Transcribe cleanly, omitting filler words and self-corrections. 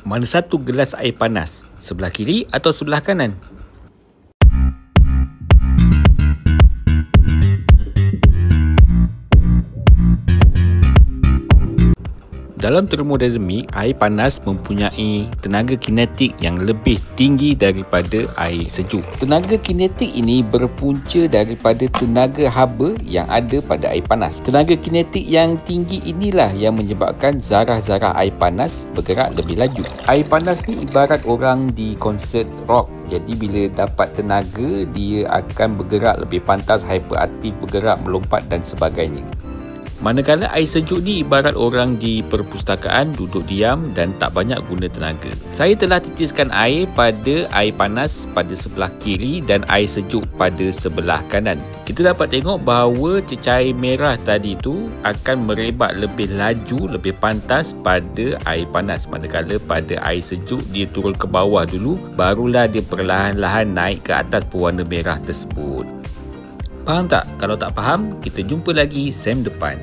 Mana satu gelas air panas? Sebelah kiri atau sebelah kanan? Dalam termodinamik, air panas mempunyai tenaga kinetik yang lebih tinggi daripada air sejuk. Tenaga kinetik ini berpunca daripada tenaga haba yang ada pada air panas. Tenaga kinetik yang tinggi inilah yang menyebabkan zarah-zarah air panas bergerak lebih laju. Air panas ni ibarat orang di konsert rock. Jadi bila dapat tenaga, dia akan bergerak lebih pantas, hyperaktif, bergerak, melompat dan sebagainya. Manakala air sejuk ni ibarat orang di perpustakaan duduk diam dan tak banyak guna tenaga. Saya telah titiskan air pada air panas pada sebelah kiri dan air sejuk pada sebelah kanan. Kita dapat tengok bahawa cecair merah tadi tu akan merebat lebih laju, lebih pantas pada air panas. Manakala pada air sejuk dia turun ke bawah dulu, barulah dia perlahan-lahan naik ke atas pewarna merah tersebut. Faham tak? Kalau tak faham, kita jumpa lagi sem depan.